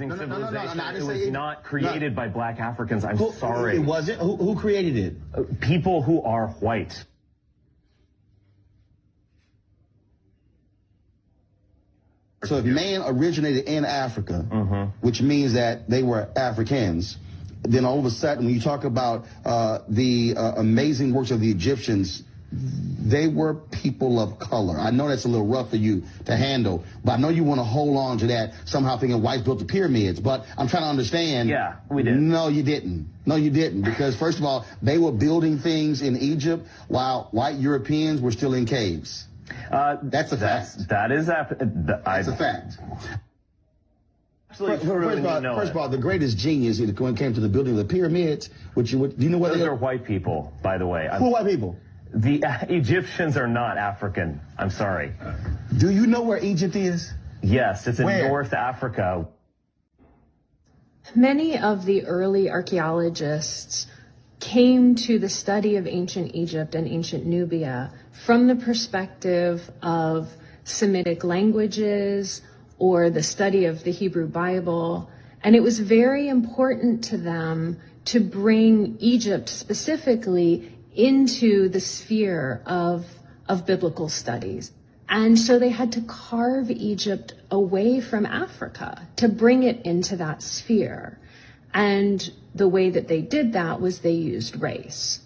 civilization. I It didn't was say not created by black Africans. I'm sorry. It wasn't? Who created it? People who are white. So if man originated in Africa, which means that they were Africans, then all of a sudden when you talk about the amazing works of the Egyptians, they were people of color. I know that's a little rough for you to handle, but I know you want to hold on to that, somehow thinking whites built the pyramids. But I'm trying to understand. Yeah, we did. No, you didn't. No, you didn't. Because first of all, they were building things in Egypt while white Europeans were still in caves. That's a fact. That's a fact. Absolutely First of all, the greatest genius when it came to the building of the pyramids, do you know what those are white people, by the way. Who are white people? The Egyptians are not African. I'm sorry. Do you know where Egypt is? Yes, it's in Where? North Africa. Many of the early archaeologists came to the study of ancient Egypt and ancient Nubia from the perspective of Semitic languages or the study of the Hebrew Bible. And it was very important to them to bring Egypt specifically into the sphere of biblical studies. And so they had to carve Egypt away from Africa to bring it into that sphere. And the way that they did that was they used race.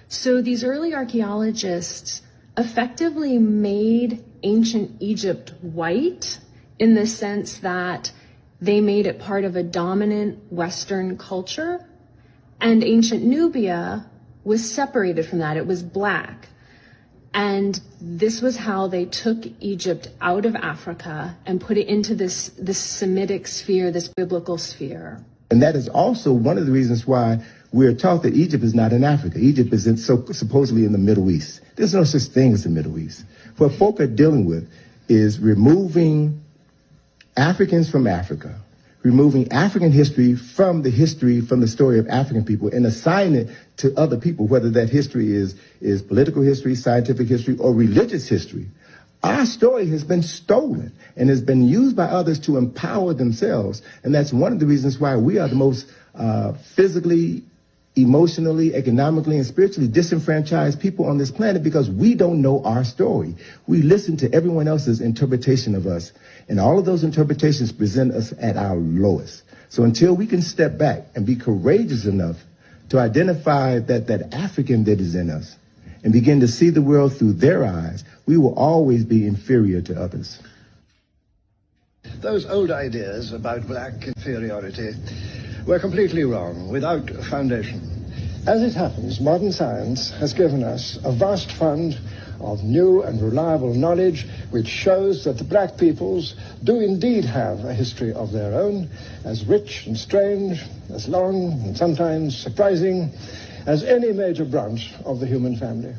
So these early archaeologists effectively made ancient Egypt white in the sense that they made it part of a dominant Western culture, and ancient Nubia was separated from that. It was black. And this was how they took Egypt out of Africa and put it into this Semitic sphere, this biblical sphere. And that is also one of the reasons why we're taught that Egypt is not in Africa. Egypt is supposedly in the Middle East. There's no such thing as the Middle East. What folk are dealing with is removing Africans from Africa, removing African history from the story of African people, and assigning it to other people, whether that history is political history, scientific history, or religious history. Our story has been stolen and has been used by others to empower themselves. And that's one of the reasons why we are the most physically, emotionally, economically, and spiritually disenfranchised people on this planet, because we don't know our story. We listen to everyone else's interpretation of us, and all of those interpretations present us at our lowest. So until we can step back and be courageous enough to identify that African that is in us and begin to see the world through their eyes, we will always be inferior to others. Those old ideas about black inferiority were completely wrong, without foundation. As it happens, modern science has given us a vast fund of new and reliable knowledge which shows that the black peoples do indeed have a history of their own, as rich and strange, as long and sometimes surprising as any major branch of the human family.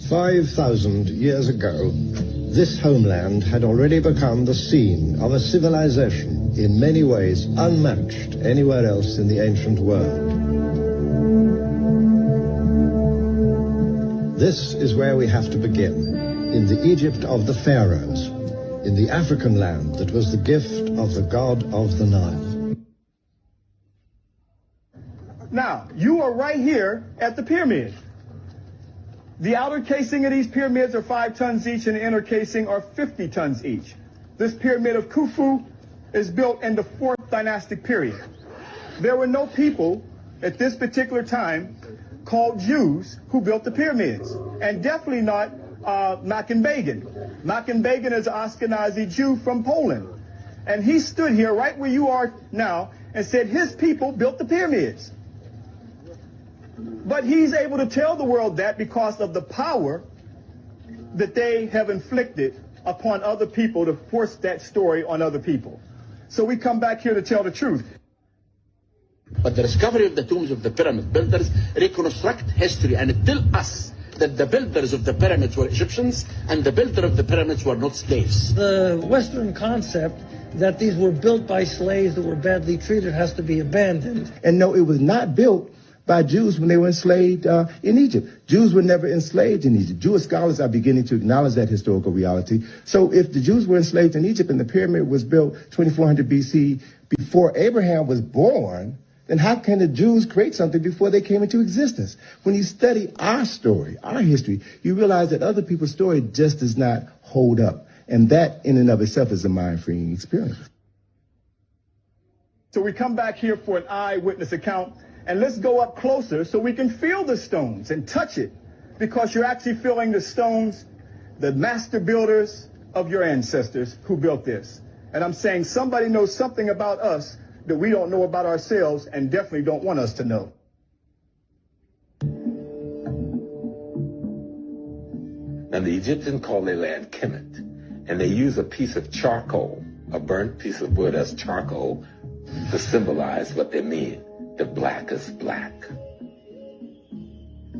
5,000 years ago, this homeland had already become the scene of a civilization in many ways unmatched anywhere else in the ancient world. This is where we have to begin, in the Egypt of the pharaohs, in the African land that was the gift of the god of the Nile. Now, you are right here at the pyramid. The outer casing of these pyramids are 5 tons each, and the inner casing are 50 tons each. This pyramid of Khufu is built in the 4th dynastic period. There were no people at this particular time called Jews who built the pyramids, and definitely not Makan Begin. Makan Begin is an Ashkenazi Jew from Poland, and he stood here right where you are now and said his people built the pyramids. But he's able to tell the world that because of the power that they have inflicted upon other people to force that story on other people. So we come back here to tell the truth. But the discovery of the tombs of the pyramid builders reconstruct history and tell us that the builders of the pyramids were Egyptians and the builder of the pyramids were not slaves. The Western concept that these were built by slaves that were badly treated has to be abandoned. And no, it was not built by Jews when they were enslaved in Egypt. Jews were never enslaved in Egypt. Jewish scholars are beginning to acknowledge that historical reality. So if the Jews were enslaved in Egypt and the pyramid was built 2400 BC before Abraham was born, then how can the Jews create something before they came into existence? When you study our story, our history, you realize that other people's story just does not hold up. And that in and of itself is a mind-freeing experience. So we come back here for an eyewitness account, and let's go up closer so we can feel the stones and touch it, because you're actually feeling the stones, the master builders of your ancestors who built this. And I'm saying somebody knows something about us that we don't know about ourselves and definitely don't want us to know. And the Egyptians call their land Kemet, and they use a piece of charcoal, a burnt piece of wood as charcoal, to symbolize what they mean, the blackest black.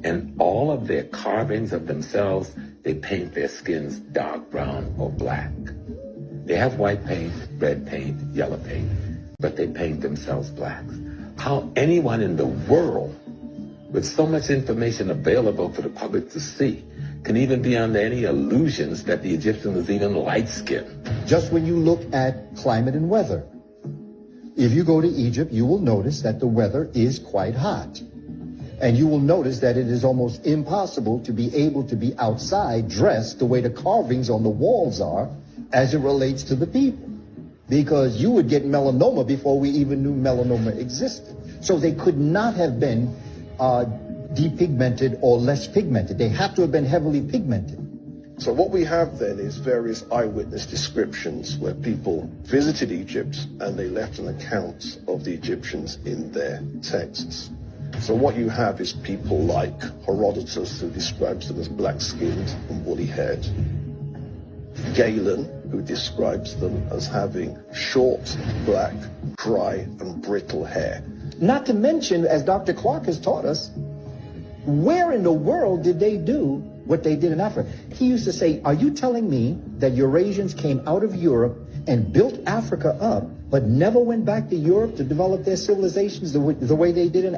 And all of their carvings of themselves, they paint their skins dark brown or black. They have white paint, red paint, yellow paint, but they paint themselves black. How anyone in the world, with so much information available for the public to see, can even be under any illusions that the Egyptian was even light-skinned? Just when you look at climate and weather, if you go to Egypt, you will notice that the weather is quite hot. And you will notice that it is almost impossible to be able to be outside dressed the way the carvings on the walls are as it relates to the people. Because you would get melanoma before we even knew melanoma existed. So they could not have been depigmented or less pigmented. They have to have been heavily pigmented. So what we have then is various eyewitness descriptions where people visited Egypt and they left an account of the Egyptians in their texts. So what you have is people like Herodotus, who describes them as black-skinned and woolly-haired. Galen, who describes them as having short, black, dry, and brittle hair. Not to mention, as Dr. Clark has taught us, where in the world did they do what they did in Africa? He used to say, are you telling me that Eurasians came out of Europe and built Africa up, but never went back to Europe to develop their civilizations the way they did in